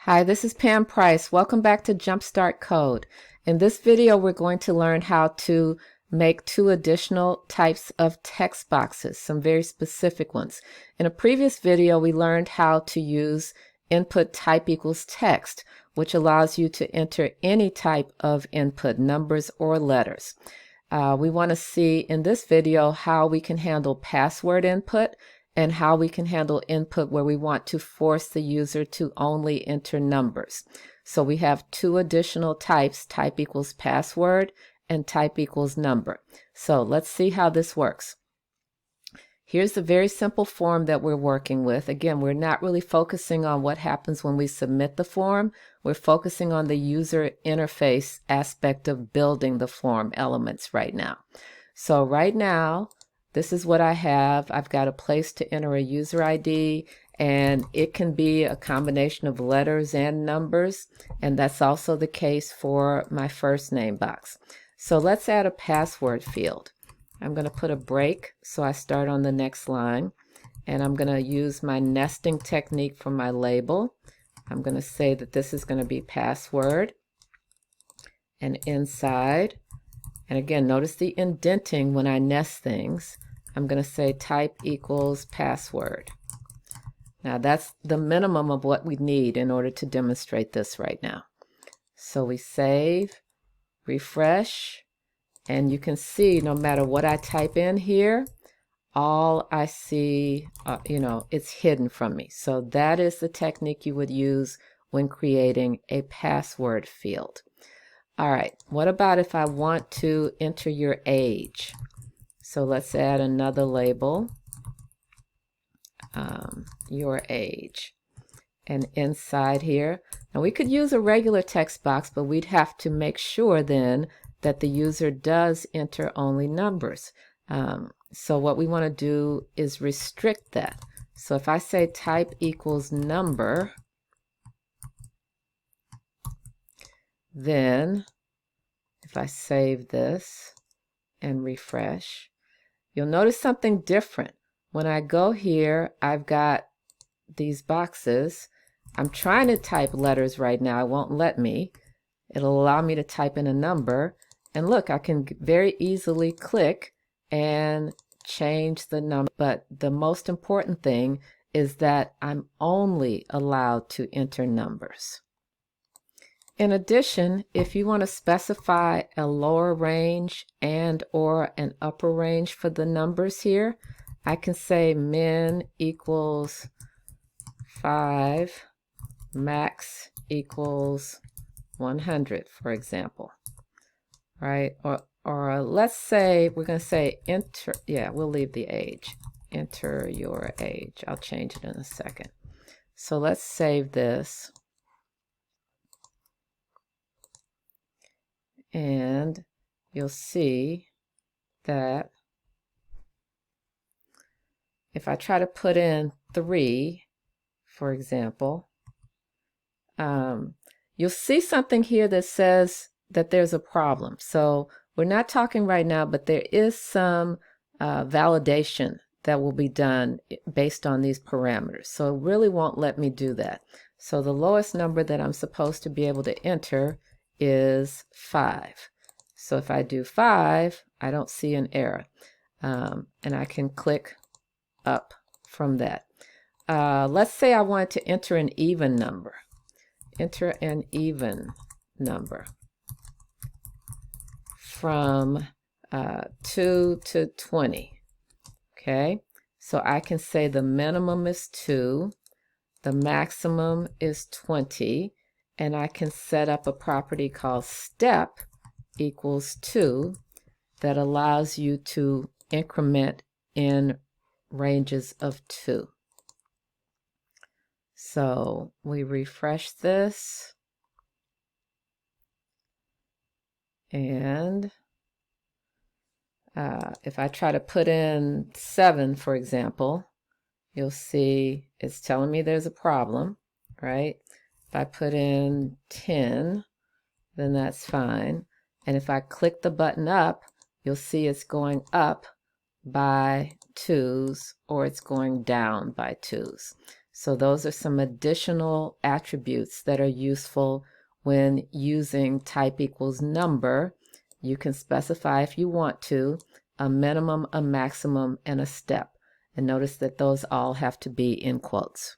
Hi, this is Pam Price. Welcome back to Jumpstart Code. In this video, we're going to learn how to make two additional types of text boxes, some very specific ones. In a previous video, we learned how to use input type equals text, which allows you to enter any type of input, numbers or letters. We want to see in this video how we can handle password input and how we can handle input where we want to force the user to only enter numbers. So we have two additional types, type equals password and type equals number. So let's see how this works. Here's the very simple form that we're working with. Again, we're not really focusing on what happens when we submit the form. We're focusing on the user interface aspect of building the form elements right now. So right now, this is what I have. I've got a place to enter a user ID, and it can be a combination of letters and numbers, and that's also the case for my first name box. So let's add a password field. I'm going to put a break so I start on the next line, and I'm going to use my nesting technique for my label. I'm going to say that this is going to be password, and inside, and again, notice the indenting when I nest things. I'm going to say type equals password. Now that's the minimum of what we need in order to demonstrate this right now. So we save, refresh, and you can see no matter what I type in here, all I see, it's hidden from me. So that is the technique you would use when creating a password field. All right, what about if I want to enter your age? So let's add another label, your age. And inside here, now we could use a regular text box, but we'd have to make sure then that the user does enter only numbers. So what we want to do is restrict that. So if I say type equals number, then if I save this and refresh, you'll notice something different. When I go here, I've got these boxes. I'm trying to type letters right now. It won't let me. It'll allow me to type in a number. And look, I can very easily click and change the number. But the most important thing is that I'm only allowed to enter numbers. In addition, if you want to specify a lower range and or an upper range for the numbers here, I can say min equals 5, max equals 100, for example, right? Or let's say we're going to say enter, we'll leave the age. Enter your age. I'll change it in a second. So let's save this. And you'll see that if I try to put in 3, for example, you'll see something here that says that there's a problem. So we're not talking right now, but there is some validation that will be done based on these parameters. So it really won't let me do that. So the lowest number that I'm supposed to be able to enter is 5. So if I do 5, I don't see an error. And I can click up from that. Let's say I wanted to enter an even number. Enter an even number from 2 to 20. Okay, so I can say the minimum is 2, the maximum is 20, and I can set up a property called step equals 2 that allows you to increment in ranges of 2. So we refresh this, and if I try to put in 7, for example, you'll see it's telling me there's a problem, right? If I put in 10, then that's fine. And if I click the button up, you'll see it's going up by 2s or it's going down by 2s. So those are some additional attributes that are useful when using type equals number. You can specify, if you want to, a minimum, a maximum, and a step. And notice that those all have to be in quotes.